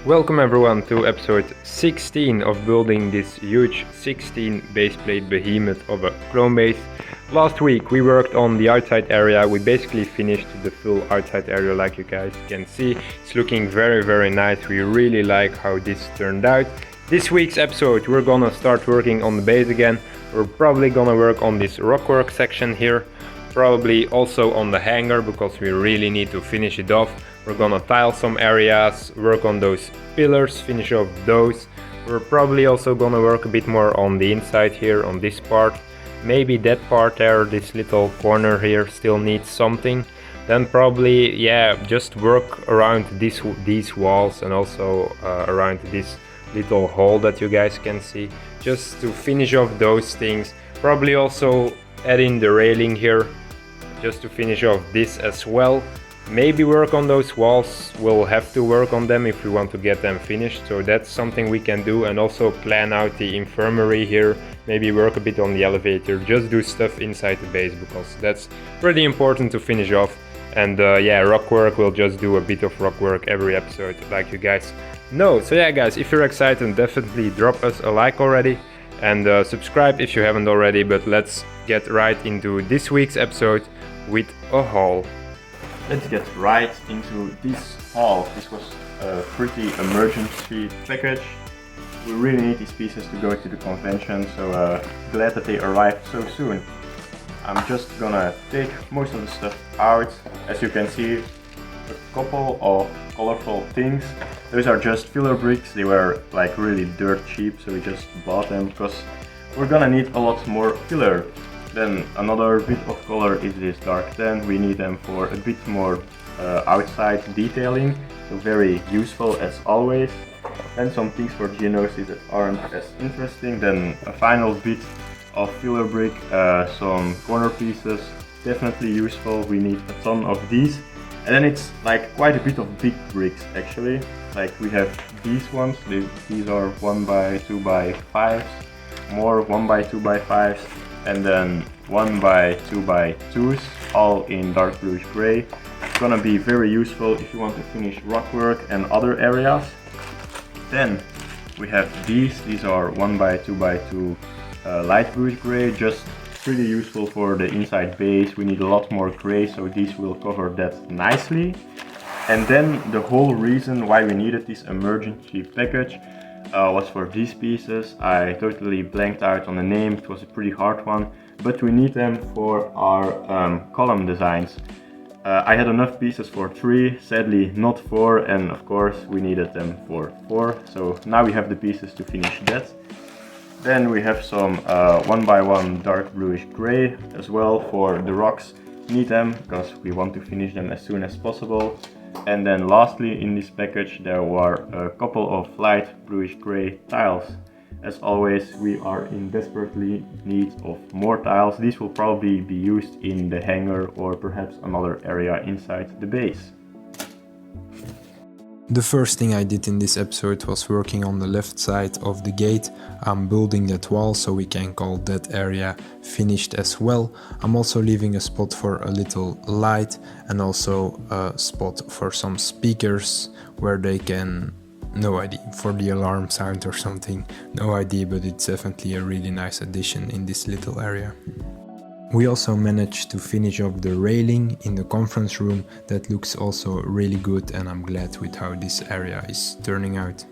Welcome everyone to episode 16 of building this huge 16 base plate behemoth of a clone base. Last week we worked on the outside area. We basically finished the full outside area like you guys can see. It's looking very nice. We really like how this turned out. This week's episode we're gonna start working on the base again. We're probably gonna work on this Rockwork section here. Probably also on the hangar because we really need to finish it off. We're gonna tile some areas, work on those pillars, finish off those. We're probably also gonna work a bit more on the inside here, on this part. Maybe that part there, this little corner here still needs something. Then probably, yeah, just work around these walls and also around this little hole that you guys can see. Just to finish off those things. Probably also add in the railing here, just to finish off this as well. Maybe work on those walls. We'll have to work on them if we want to get them finished, so that's something we can do. And also plan out the infirmary here, maybe work a bit on the elevator, just do stuff inside the base because that's pretty important to finish off. And yeah, Rockwork, we'll just do a bit of Rockwork every episode like you guys know. So yeah guys, if you're excited, definitely drop us a like already and subscribe if you haven't already. But let's get right into this week's episode with a haul. Let's get right into this haul. This was a pretty emergency package. We really need these pieces to go to the convention, so glad that they arrived so soon. I'm just gonna take most of the stuff out. As you can see, a couple of colorful things. Those are just filler bricks. They were like really dirt cheap, so we just bought them because we're gonna need a lot more filler. Then another bit of color is this dark tan. We need them for a bit more outside detailing, so very useful as always. And some things for Geonosis that aren't as interesting. Then a final bit of filler brick, some corner pieces, definitely useful. We need a ton of these. And then it's like quite a bit of big bricks actually. Like we have these ones, these are 1x2x5s, more 1x2x5s. And then 1x2x2s, all in dark bluish gray. It's gonna be very useful if you want to finish Rockwork and other areas. Then we have these are 1x2x2 light bluish gray, just pretty useful for the inside base. We need a lot more gray, so these will cover that nicely. And then the whole reason why we needed this emergency package was for these pieces. I totally blanked out on the name, it was a pretty hard one, but we need them for our column designs. I had enough pieces for 3, sadly not 4, and of course we needed them for 4, so now we have the pieces to finish that. Then we have some 1x1 dark bluish gray as well for the rocks. Need them because we want to finish them as soon as possible. And then lastly in this package there were a couple of light bluish gray tiles. As always, we are in desperately need of more tiles. These will probably be used in the hangar or perhaps another area inside the base. The first thing I did in this episode was working on the left side of the gate. I'm building that wall so we can call that area finished as well. I'm also leaving a spot for a little light and also a spot for some speakers where they can, no idea, for the alarm sound or something, no idea, but it's definitely a really nice addition in this little area. We also managed to finish off the railing in the conference room. That looks also really good and I'm glad with how this area is turning out.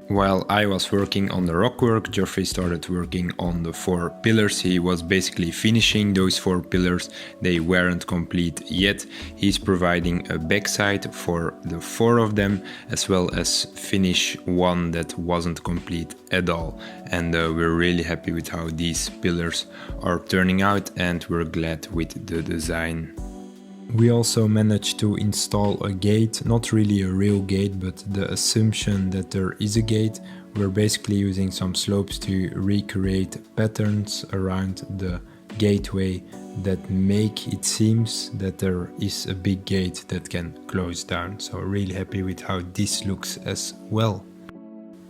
While I was working on the Rockwork, Geoffrey started working on the 4 pillars. He was basically finishing those 4 pillars. They weren't complete yet. He's providing a backside for the 4 of them, as well as finish one that wasn't complete at all. And we're really happy with how these pillars are turning out and we're glad with the design. We also managed to install a gate, not really a real gate, but the assumption that there is a gate. We're basically using some slopes to recreate patterns around the gateway that make it seems that there is a big gate that can close down. So really happy with how this looks as well.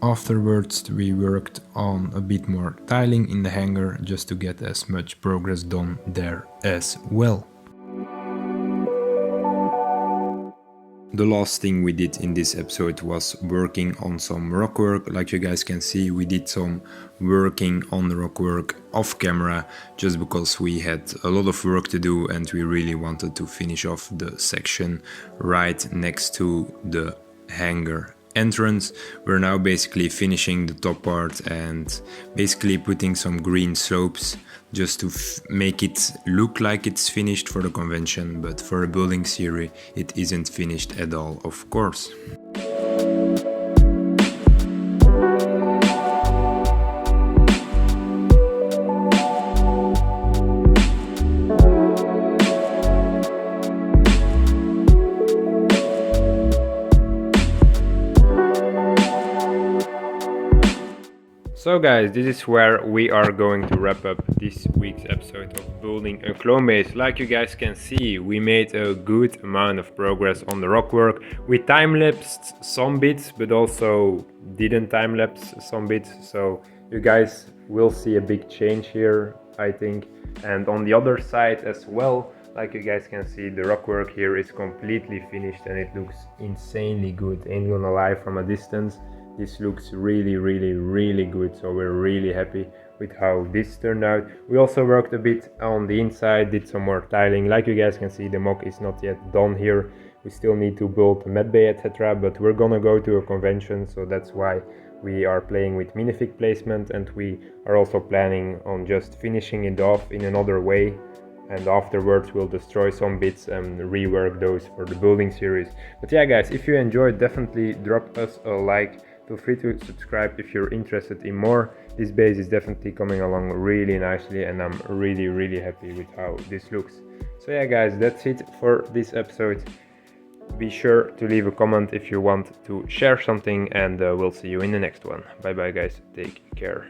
Afterwards we worked on a bit more tiling in the hangar just to get as much progress done there as well. The last thing we did in this episode was working on some rockwork. Like you guys can see, we did some working on the rockwork off camera just because we had a lot of work to do and we really wanted to finish off the section right next to the hangar entrance. We're now basically finishing the top part and basically putting some green slopes just to make it look like it's finished for the convention, but for a building series it isn't finished at all, of course. So guys, this is where we are going to wrap up this week's episode of Building a Clone Base. Like you guys can see, we made a good amount of progress on the rockwork. We time-lapsed some bits, but also didn't time-lapse some bits. So you guys will see a big change here, I think. And on the other side as well, like you guys can see, the rockwork here is completely finished and it looks insanely good. Ain't gonna lie, from a distance this looks really good, so we're really happy with how this turned out. We also worked a bit on the inside, did some more tiling. Like you guys can see, the mock is not yet done here. We still need to build a med bay, etc., but we're gonna go to a convention, so that's why we are playing with minifig placement, and we are also planning on just finishing it off in another way, and afterwards we'll destroy some bits and rework those for the building series. But yeah guys, if you enjoyed, definitely drop us a like. Feel free to subscribe if you're interested in more. This base is definitely coming along really nicely and I'm really happy with how this looks. So yeah guys, that's it for this episode. Be sure to leave a comment if you want to share something, and we'll see you in the next one. Bye bye guys, take care.